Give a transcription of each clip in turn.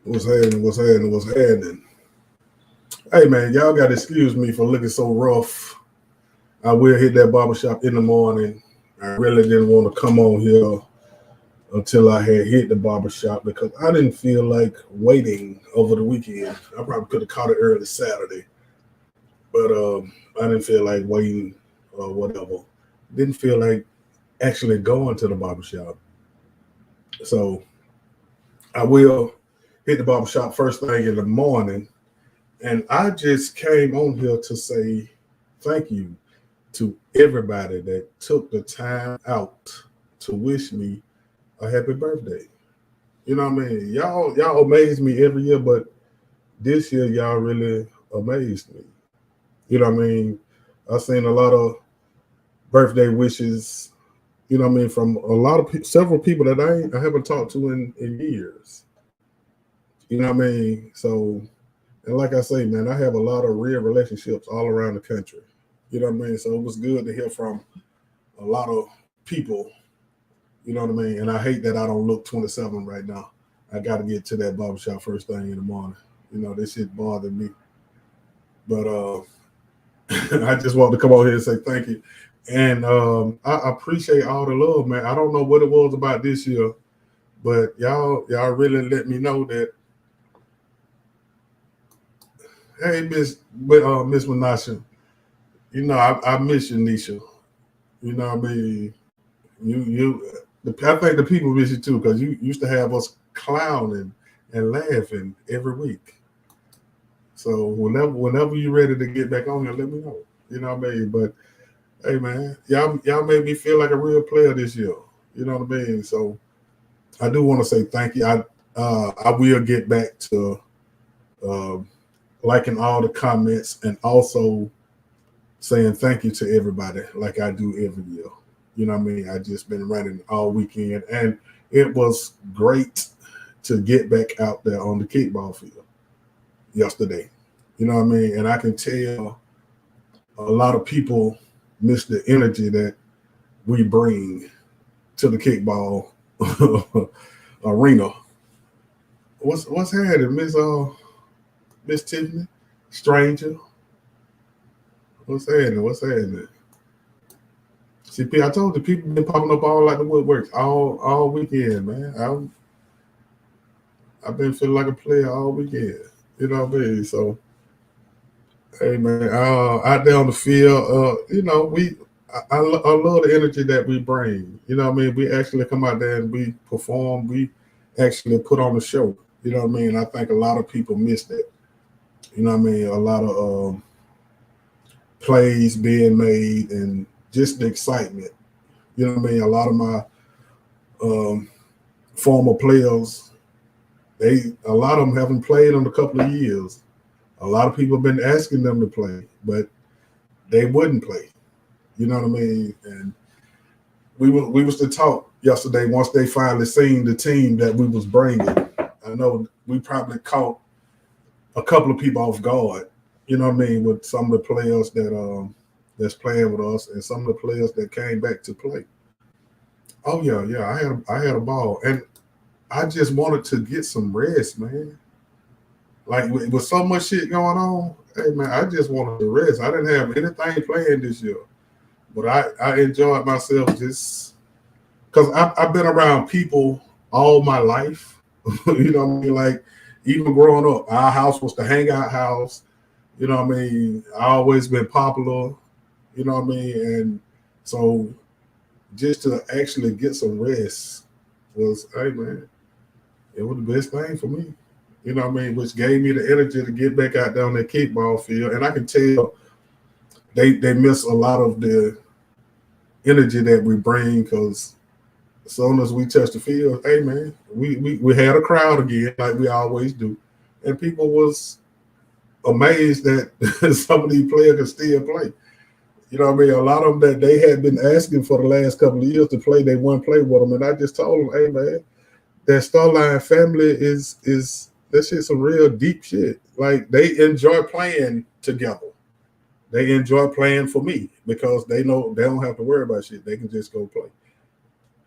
What's happening? What's happening? What's happening? Hey man, y'all got to excuse me for looking so rough. I will hit that barbershop in the morning. I really didn't want to come on here until I had hit the barbershop because I didn't feel like waiting over the weekend. I probably could have caught it early Saturday, but I didn't feel like waiting or whatever. Didn't feel like actually going to the barbershop. So I will hit the barbershop first thing in the morning. And I just came on here to say thank you to everybody that took the time out to wish me a happy birthday. You know what I mean? Y'all amaze me every year, but this year y'all really amazed me. You know what I mean? I've seen a lot of birthday wishes, you know what I mean, from a lot of several people that I haven't talked to in years. You know what I mean? So, and like I say, man, I have a lot of real relationships all around the country. You know what I mean? So it was good to hear from a lot of people. You know what I mean? And I hate that I don't look 27 right now. I got to get to that barbershop first thing in the morning. You know, this shit bothered me. But I just wanted to come over here and say thank you. And I appreciate all the love, man. I don't know what it was about this year, but y'all really let me know that. Hey, Miss Menasha, you know I miss you, Nisha. You know what I mean? I think the people miss you too because you used to have us clowning and laughing every week. So whenever you're ready to get back on here, let me know. You know what I mean? But hey man, y'all made me feel like a real player this year. You know what I mean? So I do want to say thank you. I will get back to uh, liking all the comments and also saying thank you to everybody like I do every year. You know what I mean? I just been running all weekend and it was great to get back out there on the kickball field yesterday. You know what I mean? And I can tell a lot of people miss the energy that we bring to the kickball arena. What's happening, Miss Tiffany? Stranger? What's happening? What's happening? See, I told you people been popping up all like the woodworks all weekend, man. I've been feeling like a player all weekend. You know what I mean? So, hey man, out there on the field, you know, I love the energy that we bring. You know what I mean? We actually come out there and we perform. We actually put on a show. You know what I mean? I think a lot of people miss that. You know what I mean? A lot of plays being made and just the excitement. You know what I mean? A lot of my um, former players, a lot of them haven't played in a couple of years. A lot of people have been asking them to play, but they wouldn't play. You know what I mean? And we was to talk yesterday once they finally seen the team that we was bringing. I know we probably caught a couple of people off guard. You know what I mean? With some of the players that's playing with us and some of the players that came back to play. Oh yeah. I had a ball, and I just wanted to get some rest, man. Like with so much shit going on, hey man, I just wanted to rest. I didn't have anything planned this year, but I enjoyed myself just because I've been around people all my life. You know what I mean? Like even growing up, our house was the hangout house. You know what I mean? I always been popular. You know what I mean? And so just to actually get some rest was, hey man, it was the best thing for me. You know what I mean? Which gave me the energy to get back out down that kickball field. And I can tell they miss a lot of the energy that we bring because as soon as we touch the field, hey man, we had a crowd again like we always do. And people was amazed that some of these players can still play. You know what I mean? A lot of them that they had been asking for the last couple of years to play, they wouldn't play with them. And I just told them, hey man, that Starline family is that shit some real deep shit. Like they enjoy playing together. They enjoy playing for me because they know they don't have to worry about shit. They can just go play.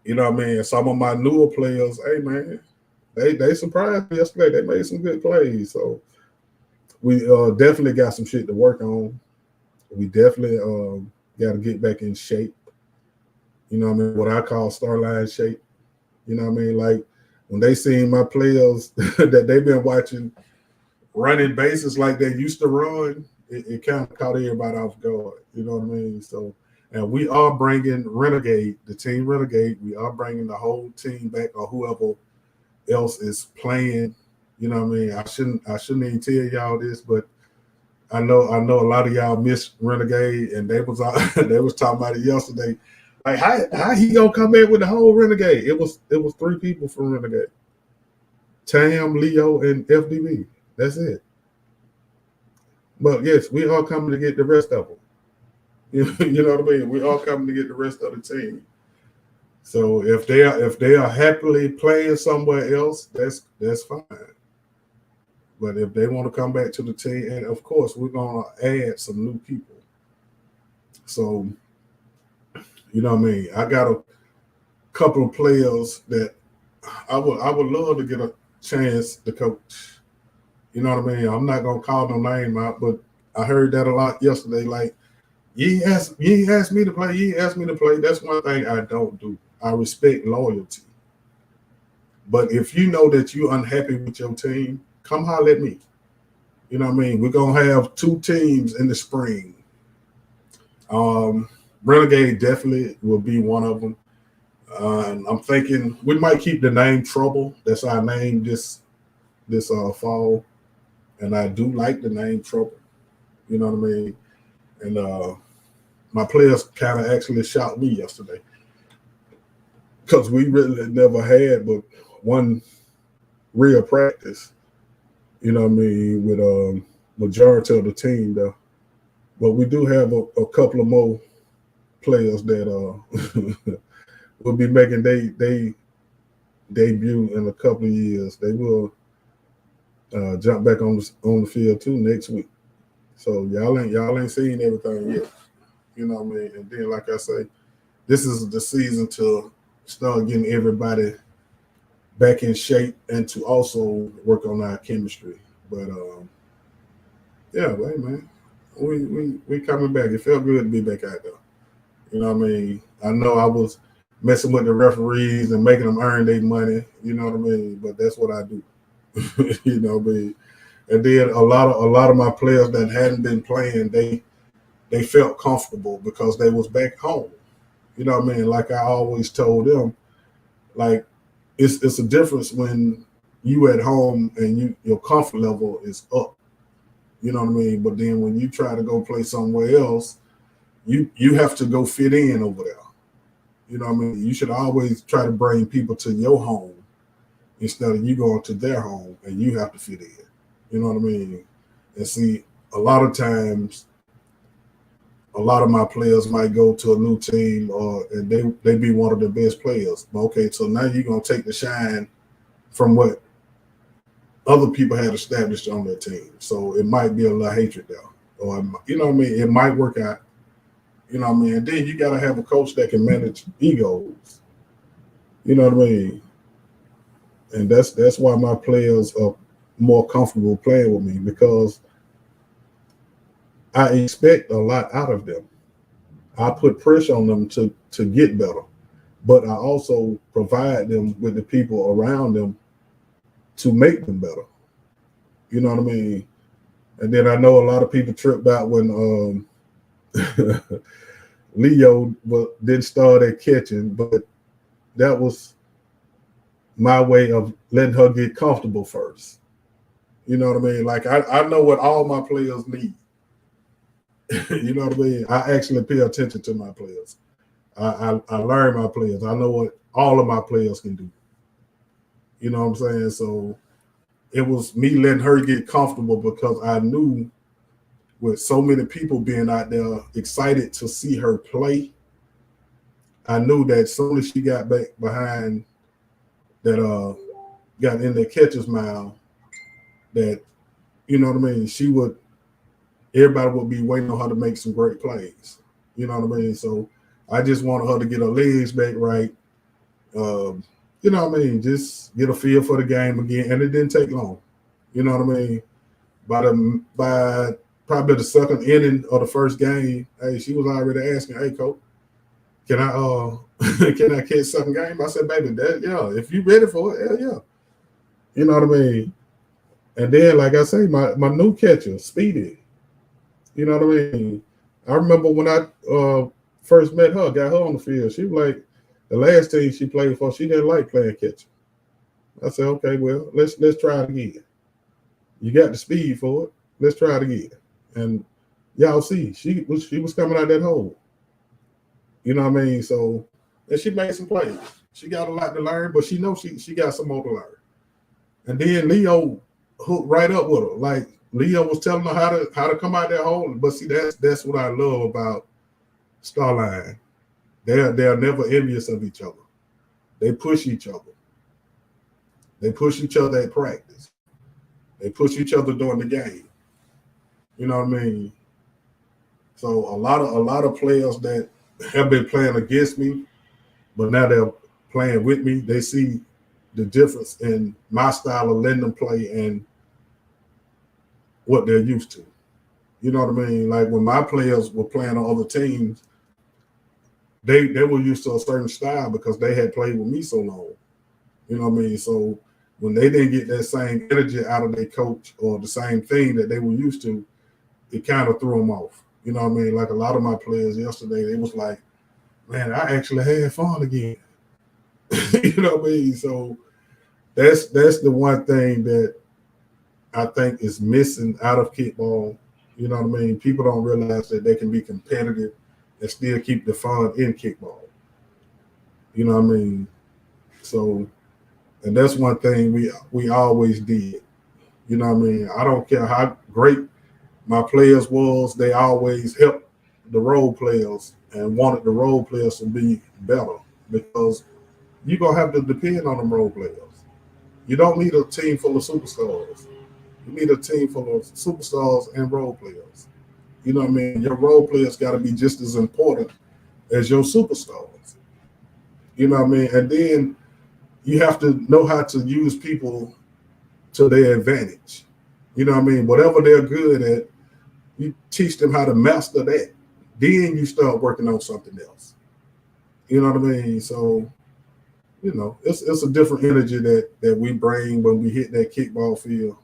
You know what I mean? And some of my newer players, hey man, They surprised me yesterday. They made some good plays. So we definitely got some shit to work on. We definitely got to get back in shape. You know what I mean? What I call starline shape. You know what I mean? Like when they seen my players that they've been watching running bases like they used to run, it kind of caught everybody off guard. You know what I mean? So, and we are bringing Renegade, the team Renegade. We are bringing the whole team back, or whoever else is playing. You know what I mean? I shouldn't even tell y'all this, but I know a lot of y'all miss Renegade, and they was they was talking about it yesterday. Like how he gonna come back with the whole Renegade? It was three people from Renegade: Tam, Leo, and FDB. That's it. But yes, we are coming to get the rest of them. You know what I mean? We are coming to get the rest of the team. So if they are happily playing somewhere else, that's fine. But if they want to come back to the team, and of course we're gonna add some new people. So you know what I mean? I got a couple of players that I would love to get a chance to coach. You know what I mean? I'm not gonna call no name out, but I heard that a lot yesterday. Like you ain't asked me to play. You ain't asked me to play. That's one thing I don't do. I respect loyalty. But if you know that you're unhappy with your team, come holler at me. You know what I mean? We're gonna have two teams in the spring. Um, Renegade definitely will be one of them. And I'm thinking we might keep the name Trouble. That's our name this fall, and I do like the name Trouble. You know what I mean? And my players kind of actually shot me yesterday because we really never had but one real practice. You know what I mean? With majority of the team though, but we do have a couple of more players that will be making they debut in a couple of years. They will jump back on the field too next week. So y'all ain't seen everything yet. You know what I mean? And then like I say, this is the season to start getting everybody back in shape and to also work on our chemistry. But yeah, hey man, we coming back. It felt good to be back out there. You know what I mean? I know I was messing with the referees and making them earn their money. You know what I mean? But that's what I do. You know what I mean? And then a lot of my players that hadn't been playing, they felt comfortable because they was back home. You know what I mean? Like I always told them, like it's a difference when you at home and your comfort level is up. You know what I mean? But then when you try to go play somewhere else, you have to go fit in over there. You know what I mean? You should always try to bring people to your home instead of you going to their home and you have to fit in. You know what I mean? And see, a lot of times, a lot of my players might go to a new team or and they be one of the best players. But okay, so now you're gonna take the shine from what other people had established on their team. So it might be a little hatred there, or you know what I mean. It might work out. You know what I mean. And then you gotta have a coach that can manage egos. You know what I mean. And that's why my players are more comfortable playing with me because I expect a lot out of them. I put pressure on them to get better, but I also provide them with the people around them to make them better. You know what I mean? And then I know a lot of people tripped out when Leo didn't start at catching, but that was my way of letting her get comfortable first. You know what I mean? Like I know what all my players need. You know what I mean? I actually pay attention to my players. I learn my players. I know what all of my players can do. You know what I'm saying? So it was me letting her get comfortable because I knew with so many people being out there excited to see her play, I knew that as soon as she got back behind that got in the catcher's mound, that you know what I mean, she would everybody would be waiting on her to make some great plays. You know what I mean? So I just wanted her to get her legs back right. Um, you know what I mean, just get a feel for the game again. And it didn't take long. You know what I mean? By probably the second inning of the first game, hey, she was already asking, "Hey, coach, can I can I catch second game?" I said, "Baby, that yeah, if you ready for it, hell yeah." You know what I mean? And then, like I say, my new catcher, Speedy. You know what I mean? I remember when I first met her, got her on the field. She was like, the last team she played for, she didn't like playing catcher. I said, okay, well, let's try it again. You got the speed for it. Let's try it again. And y'all see, she was coming out that hole. You know what I mean? So, and she made some plays. She got a lot to learn, but she knows she got some more to learn. And then Leo hooked right up with her. Like Leo was telling her how to come out that hole. But see, that's what I love about Starline. They're never envious of each other. They push each other. They push each other at practice. They push each other during the game. You know what I mean? So a lot of players that have been playing against me, but now they're playing with me. They see the difference in my style of letting them play and what they're used to. You know what I mean? Like when my players were playing on other teams, they were used to a certain style because they had played with me so long. You know what I mean? So when they didn't get that same energy out of their coach or the same thing that they were used to, it kind of threw them off. You know what I mean? Like a lot of my players yesterday, they was like, "Man, I actually had fun again." You know what I mean? So that's the one thing that I think is missing out of kickball. You know what I mean? People don't realize that they can be competitive and still keep the fun in kickball. You know what I mean? So, and that's one thing we always did. You know what I mean? I don't care how great my players was, they always helped the role players and wanted the role players to be better because you're gonna have to depend on them role players. You don't need a team full of superstars. You need a team full of superstars and role players. You know what I mean? Your role players got to be just as important as your superstars. You know what I mean? And then you have to know how to use people to their advantage. You know what I mean? Whatever they're good at, you teach them how to master that. Then you start working on something else. You know what I mean? So, it's a different energy that we bring when we hit that kickball field.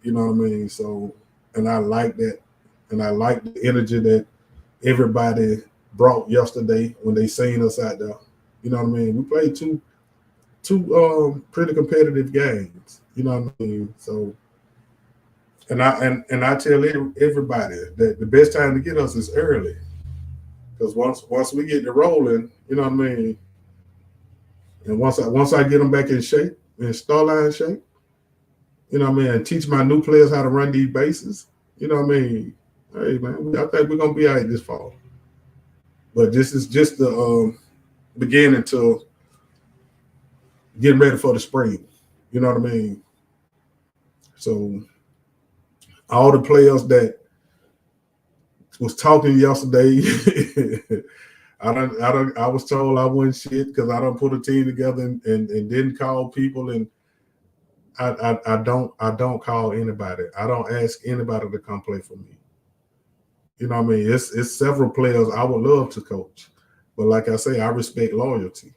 You know what I mean? So, and I like that. And I like the energy that everybody brought yesterday when they seen us out there. You know what I mean? We played two pretty competitive games. You know what I mean? So, and I tell everybody that the best time to get us is early because once we get to rolling, you know what I mean. And once I get them back in shape, in starline shape, you know what I mean, and teach my new players how to run these bases, you know what I mean. Hey man, I think we're gonna be all right this fall. But this is just the beginning to getting ready for the spring. You know what I mean? So all the players that was talking yesterday, I was told I wasn't shit because I don't put a team together and didn't call people and I don't call anybody. I don't ask anybody to come play for me. You know what I mean? It's several players I would love to coach. But like I say, I respect loyalty.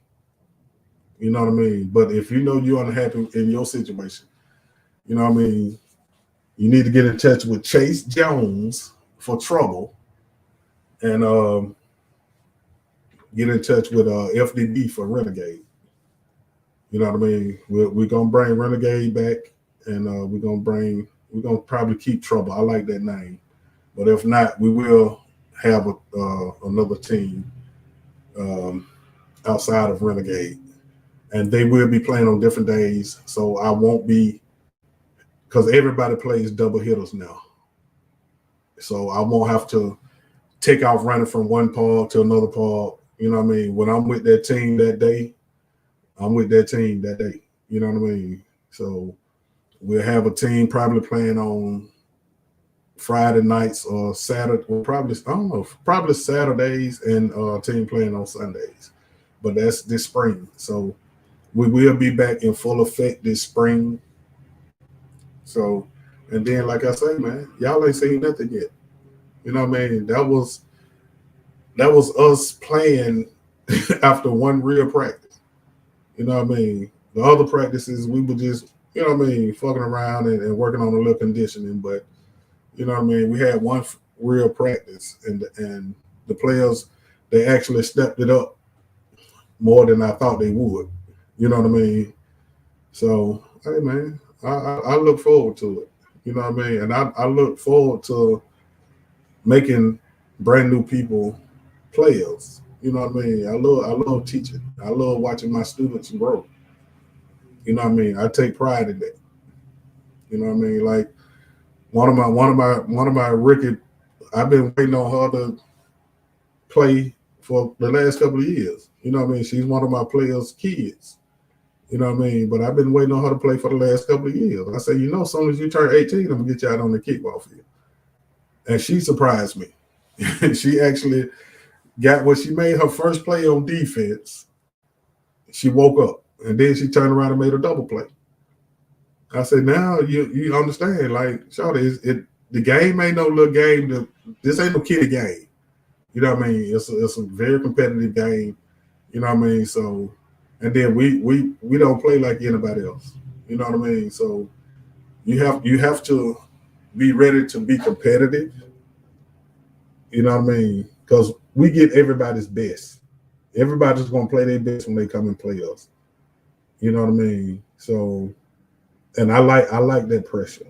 You know what I mean? But if you know you're unhappy in your situation, you know what I mean, you need to get in touch with Chase Jones for trouble and get in touch with FDB for Renegade. You know what I mean? We're gonna bring Renegade back, and we're gonna probably keep Trouble. I like that name, but if not, we will have another team um, outside of Renegade, and they will be playing on different days. So I won't be because everybody plays double hitters now. So I won't have to take off running from one part to another part. You know what I mean? When I'm with that team that day, I'm with that team that day. You know what I mean? So we'll have a team probably playing on Friday nights or Saturday, or probably I don't know, probably Saturdays, and team playing on Sundays. But that's this spring. So We will be back in full effect this spring. So, and then like I say, man, y'all ain't seen nothing yet. You know what I mean? That was us playing after one real practice. You know what I mean? The other practices we were just, you know what I mean, fucking around and working on a little conditioning. But you know what I mean? We had one real practice, and the players they actually stepped it up more than I thought they would. You know what I mean? So hey man, I look forward to it. You know what I mean? And I look forward to making brand new people players. You know what I mean? I love teaching. I love watching my students grow. You know what I mean? I take pride in that. You know what I mean? Like one of my Ricky, I've been waiting on her to play for the last couple of years. You know what I mean? She's one of my players' kids. You know what I mean? But I've been waiting on her to play for the last couple of years. I say, as soon as you turn 18, I'm gonna get you out on the kickball field. And she surprised me. She actually got what she made her first play on defense. She woke up and then she turned around and made a double play. I said, now you understand, like, Shawty, the game ain't no little game. This ain't no kiddie game. You know what I mean? It's a very competitive game. You know what I mean? So, and then we don't play like anybody else. You know what I mean? So you have to be ready to be competitive. You know what I mean? Because we get everybody's best. Everybody's gonna play their best when they come and play us. You know what I mean? So, and I like that pressure.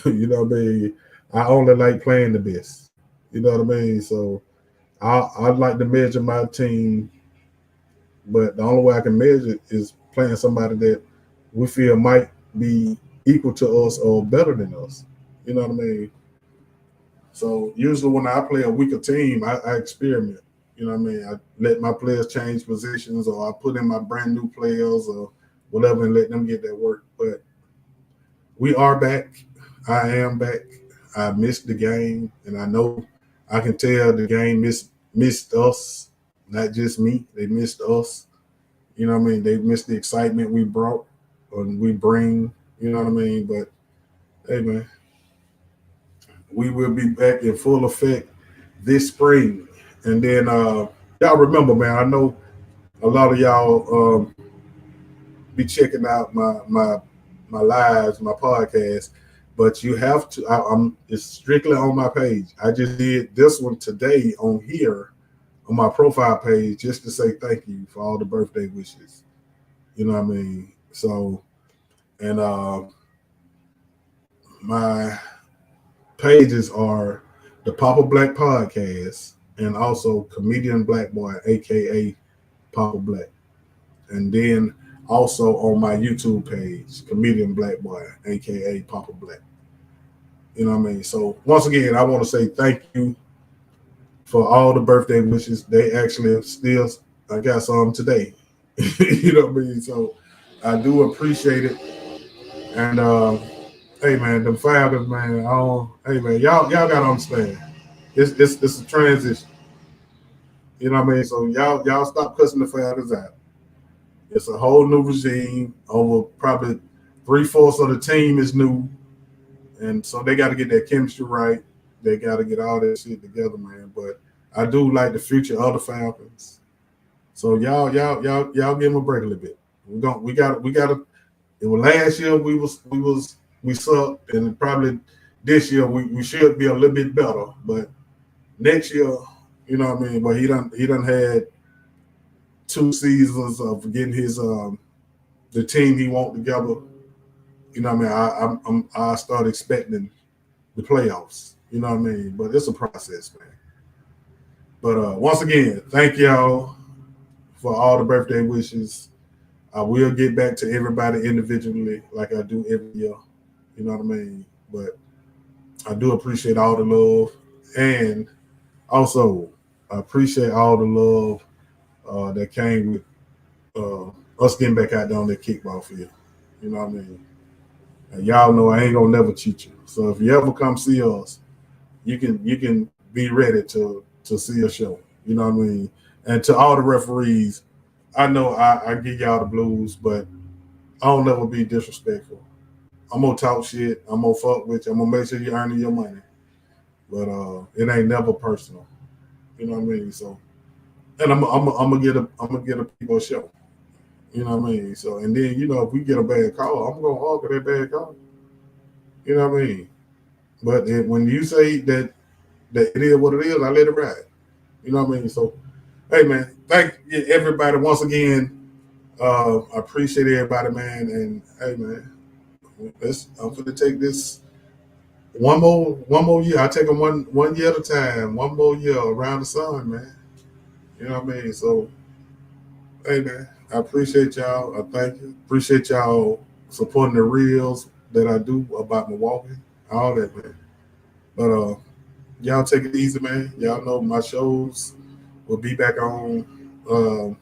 You know what I mean? I only like playing the best. You know what I mean? So I'd like to measure my team, but the only way I can measure it is playing somebody that we feel might be equal to us or better than us. You know what I mean? So usually when I play a weaker team, I experiment. You know what I mean? I let my players change positions, or I put in my brand new players or whatever, and let them get that work. But we are back. I am back. I missed the game, and I know I can tell the game missed us, not just me. They missed us. You know what I mean? They missed the excitement we brought or we bring. You know what I mean? But hey, man, we will be back in full effect this spring. And then y'all remember, man, I know a lot of y'all be checking out my lives, my podcast, but you have to. I'm it's strictly on my page. I just did this one today on here on my profile page just to say thank you for all the birthday wishes. You know what I mean? So, and my pages are the Papa Black Podcast and also Comedian Black Boy, a.k.a. Papa Black. And then also on my YouTube page, Comedian Black Boy, aka Papa Black. You know what I mean? So once again, I want to say thank you for all the birthday wishes. They actually still, I got some today. You know what I mean? So I do appreciate it. And hey man, the Falcons, man. Hey man, y'all gotta understand. It's a transition. You know what I mean? So y'all stop cussing the Falcons out. It's a whole new regime. Over probably 3/4 of the team is new, and so they got to get their chemistry right. They got to get all that shit together, man. But I do like the future of the Falcons. So y'all give them a break a little bit. We got to. It was last year we sucked, and probably this year we should be a little bit better. But next year, you know what I mean. But he done had 2 seasons of getting his the team he want together. You know what I mean? I start expecting the playoffs. You know what I mean? But it's a process, man. But once again, thank y'all for all the birthday wishes. I will get back to everybody individually, like I do every year. You know what I mean? But I do appreciate all the love, and also I appreciate all the love that came with uh, us getting back out there on that kickball field. You know what I mean? And y'all know I ain't gonna never cheat you. So if you ever come see us, you can be ready to see a show. You know what I mean? And to all the referees, I know I give y'all the blues, but I don't never be disrespectful. I'm gonna talk shit. I'm gonna fuck with you. I'm gonna make sure you're earning your money. But it ain't never personal. You know what I mean? So, and I'm gonna get a people a show. You know what I mean? So, and then if we get a bad call, I'm gonna argue that bad call. You know what I mean? But when you say that it is what it is, I let it ride. You know what I mean? So, hey man, thank you everybody once again. I appreciate everybody, man. And hey man, I'm gonna take this one more year. I take them one year at a time. One more year around the sun, man. You know what I mean? So, hey man, I appreciate y'all. I thank you. Appreciate y'all supporting the reels that I do about Milwaukee, all that, man. But y'all take it easy, man. Y'all know my shows will be back on um,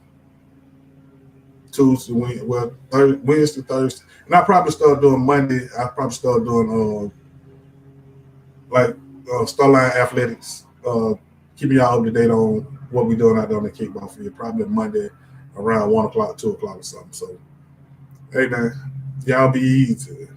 Tuesday, Wednesday, Thursday, and I probably start doing Monday. I probably start doing like Starline Athletics. Keeping y'all up to date on what we doing out there on the kickball field. Probably Monday around 1 o'clock, 2 o'clock or something. So, hey man, y'all be easy.